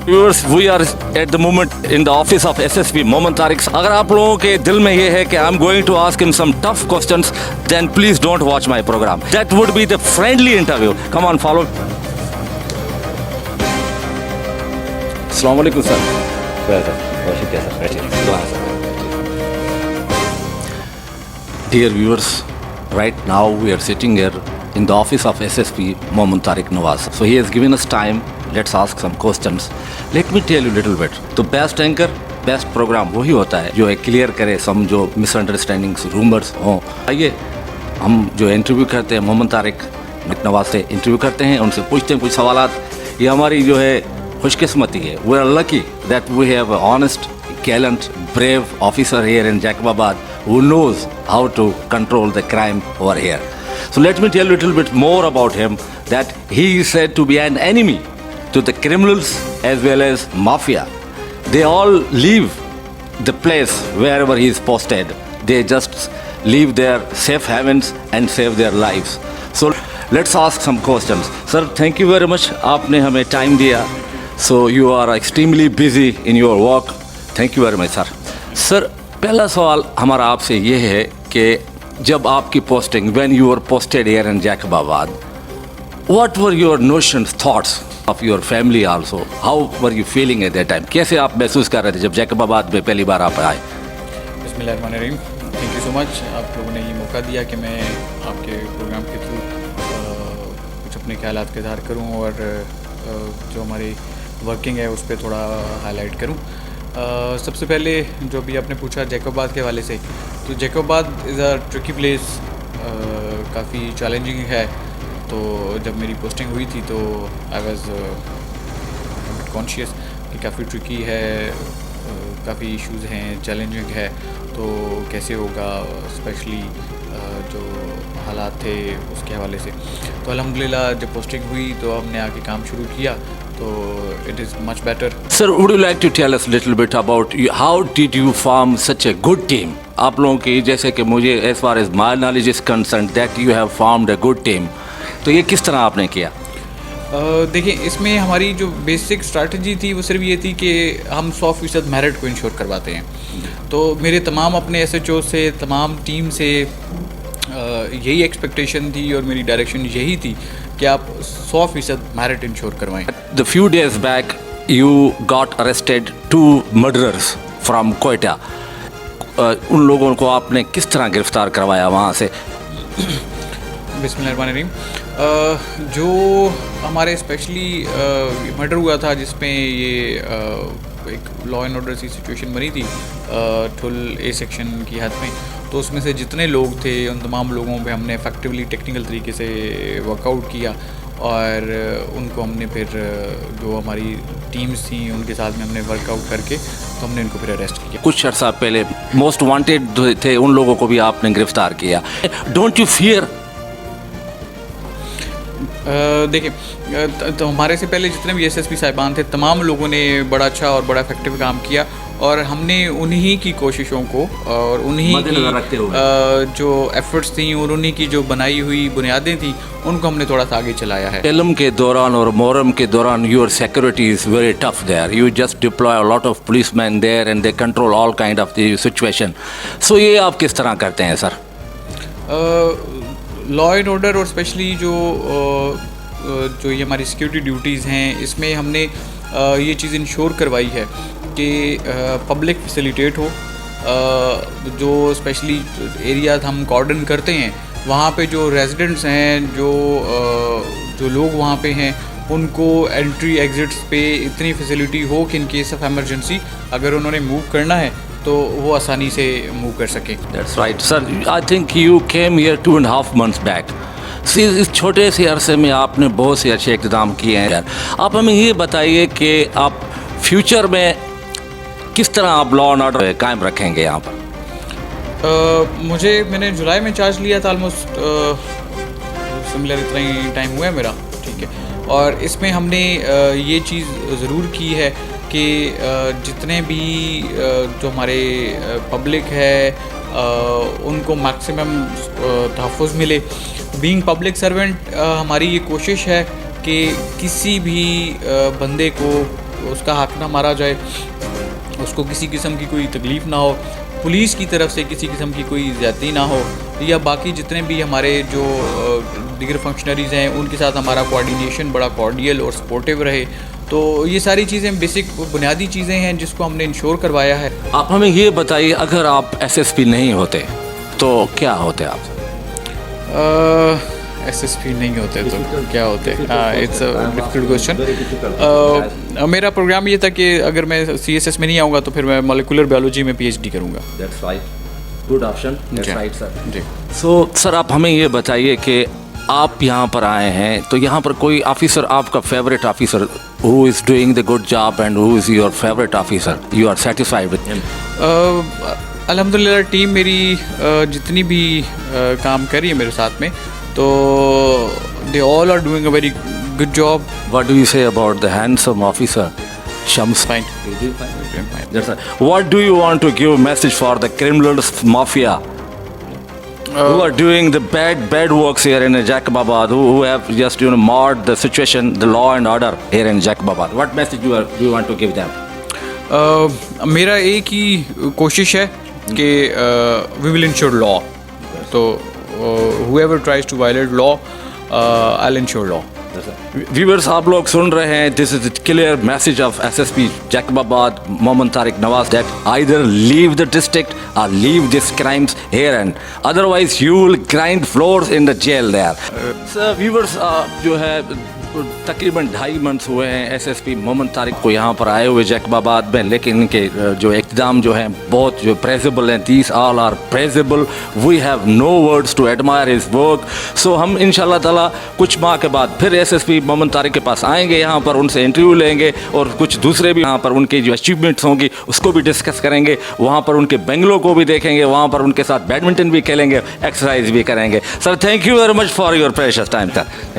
Viewers, we are at the moment in the office of SSP Mohammad Tariq. अगर आप लोगों के दिल में ये है कि I'm going to ask him some tough questions, then please don't watch my program. That would be the friendly interview. Come on, follow. Assalamu alaikum, sir. Dear viewers, right now we are sitting here in the office of SSP Mohammad Tariq Nawaz. So he has given us time. Let's ask some questions. Let me tell you a little bit. तो best anchor, best programme वही होता है जो एक clear करे सम जो misunderstandings, rumours हों। आइए हम जो इंटरव्यू करते हैं मोहम्मद तारिक नवाज से इंटरव्यू करते हैं, उनसे पूछते हैं कुछ सवालात। ये हमारी जो है खुशकिस्मती है। We are lucky that we have a honest, gallant, brave officer here in Jacobabad who knows how to control the crime over here. So let me tell you a little bit more about him, that he is said to be an enemy to the criminals as well as mafia. They all leave the place wherever he is posted. They just leave their safe havens and save their lives. So let's ask some questions. Sir, thank you very much. आपने हमें time दिया. So you are extremely busy in your work. Thank you very much sir. Sir, पहला सवाल हमारा आपसे ये है कि जब आपकी posting, when you were posted here in Jacobabad, what were your notions, thoughts of your family also, how were you feeling at that time? कैसे आप महसूस कर रहे थे जब जैकबाबाद में पहली बार आप आए? बिस्मिल्लाहिर्रहमानिर्रहीम। थैंक यू सो मच, आप लोगों ने ये मौका दिया कि मैं आपके प्रोग्राम के थ्रू कुछ अपने ख्यालात का इज़हार करूँ और जो हमारी वर्किंग है उस पर थोड़ा हाईलाइट करूँ। सबसे पहले जो भी आपने पूछा जैकबाबाद के हवाले से, तो Jacobabad is a tricky place, काफ़ी चैलेंजिंग है। तो जब मेरी पोस्टिंग हुई थी तो आई वाज कॉन्शियस कि काफ़ी ट्रिकी है, काफ़ी इश्यूज़ हैं, चैलेंजिंग है, तो कैसे होगा, स्पेशली जो हालात थे उसके हवाले से। तो अल्हम्दुलिल्लाह जब पोस्टिंग हुई तो हमने आके काम शुरू किया, तो it is much better. Sir, would you like to tell us a little bit about how did you form such a good team? आप लोगों की, जैसे कि मुझे as far as my knowledge is concerned that you have formed a good team, तो ये किस तरह आपने किया? देखिए, इसमें हमारी जो बेसिक स्ट्रैटेजी थी वो सिर्फ ये थी कि हम 100% मेरिट को इंश्योर करवाते हैं। तो मेरे तमाम अपने SHO से, तमाम टीम से यही एक्सपेक्टेशन थी और मेरी डायरेक्शन यही थी कि आप 100% मेरिट इंश्योर करवाएं। The few days back you got arrested 2 murderers from Quetta. उन लोगों को आपने किस तरह गिरफ्तार करवाया वहाँ से? बिस्मिल्लाहिर्रहमानिर्रहीम। जो हमारे स्पेशली मर्डर हुआ था जिसमें ये एक लॉ एंड ऑर्डर सी सिचुएशन बनी थी ठुल ए सेक्शन की हद में, तो उसमें से जितने लोग थे उन तमाम लोगों पे हमने इफेक्टिवली टेक्निकल तरीके से वर्कआउट किया और उनको हमने फिर जो हमारी टीम्स थी उनके साथ में हमने वर्कआउट करके तो हमने उनको फिर अरेस्ट किया। कुछ अर्सा पहले मोस्ट वांटेड थे, उन लोगों को भी आपने गिरफ्तार किया। Don't you fear? देखिए, तो हमारे से पहले जितने भी SSP साहिबान थे तमाम लोगों ने बड़ा अच्छा और बड़ा इफेक्टिव काम किया और हमने उन्हीं की कोशिशों को और उन्हीं की जो एफर्ट्स थी और उन्हीं की जो बनाई हुई बुनियादें थी उनको हमने थोड़ा सा आगे चलाया है। इल्म के दौरान और मोहर्रम के दौरान your security is very tough there, you just deploy a lot of policeman there and they control all kind of the situation. So ये आप किस तरह करते हैं सर? लॉ एंड ऑर्डर और स्पेशली जो ये हमारी सिक्योरिटी ड्यूटीज़ हैं इसमें हमने ये चीज़ इंश्योर करवाई है कि पब्लिक फैसिलिटेट हो। जो स्पेशली एरिया हम कॉर्डन करते हैं वहाँ पे जो रेजिडेंट्स हैं, जो लोग वहाँ पे हैं, उनको एंट्री एग्जिट्स पे इतनी फैसिलिटी हो कि इन केस ऑफ एमरजेंसी अगर उन्होंने मूव करना है तो वो आसानी से मूव कर सकें। That's right sir. I think you came here 2.5 months back. इस छोटे से अरसे में आपने बहुत से अच्छे इक़दाम किए हैं। आप हमें ये बताइए कि आप फ्यूचर में किस तरह आप लॉ एंड ऑर्डर कायम रखेंगे यहाँ पर? मैंने जुलाई में चार्ज लिया था, ऑलमोस्ट सिमिलर इतना ही टाइम हुआ है मेरा, ठीक है। और इसमें हमने ये चीज़ ज़रूर की है कि जितने भी जो हमारे पब्लिक है उनको मैक्सिमम तहफ़्फ़ुज़ मिले। बीइंग पब्लिक सर्वेंट हमारी ये कोशिश है कि किसी भी बंदे को उसका हक ना मारा जाए, उसको किसी किस्म की कोई तकलीफ़ ना हो, पुलिस की तरफ से किसी किस्म की कोई ज़्यादती ना हो, या बाकी जितने भी हमारे जो दीगर फंक्शनरीज़ हैं उनके साथ हमारा कोऑर्डिनेशन बड़ा कॉर्डियल और सपोर्टिव रहे। तो ये सारी चीज़ें बेसिक बुनियादी चीज़ें हैं जिसको हमने इंश्योर करवाया है। आप हमें ये बताइए, अगर आप एसएसपी नहीं होते तो क्या होते आप? एसएसपी नहीं होते तो क्या होते? It's a difficult question. मेरा प्रोग्राम ये था कि अगर मैं सीएसएस में नहीं आऊँगा तो फिर मैं मॉलिक्यूलर बायोलॉजी में पीएचडी करूँगा। That's right, good option, that's right sir. जी। सो सर, आप हमें ये बताइए कि आप यहाँ पर आए हैं तो यहाँ पर कोई ऑफिसर, आपका favourite officer who is doing the good job and who is your favourite officer, you are satisfied with him? अल्हम्दुलिल्लाह टीम मेरी जितनी भी काम कर रही है मेरे साथ में, तो they all are doing a very good job. What do you say about the handsome officer, Shams? Fine. That's right. What do you want to give message for the criminals mafia who are doing the bad works here in Jacobabad, who have just marred the situation, the law and order here in Jacobabad? What message do you want to give them? मेरा एक ही कोशिश है कि we will ensure law, तो whoever tries to violate law, I'll ensure law. Viewers, आप लोग सुन रहे हैं, this is clear message of SSP Jacobabad Mohammad Tariq Nawaz that either leave the district or leave this crimes here and otherwise you will grind floors in the jail there. Sir viewers, जो है तकरीबन 2.5 months हुए हैं एसएसपी मोहम्मद तारिक को यहाँ पर आए हुए जैकबाबाद में, लेकिन इनके जो इक़्तिदाम जो हैं बहुत जो प्रेजेबल हैं, these all are praisable, we have no words to admire his work. So हम इंशाल्लाह ताला कुछ माह के बाद फिर एसएसपी मोहम्मद तारिक के पास आएंगे, यहाँ पर उनसे इंटरव्यू लेंगे और कुछ दूसरे भी यहाँ पर उनकी जो अचीवमेंट्स होंगी उसको भी डिस्कस करेंगे, वहाँ पर उनके बंगलों को भी देखेंगे, वहाँ पर उनके साथ बैडमिंटन भी खेलेंगे, एक्सरसाइज भी करेंगे। Sir, thank you very much for your precious time sir.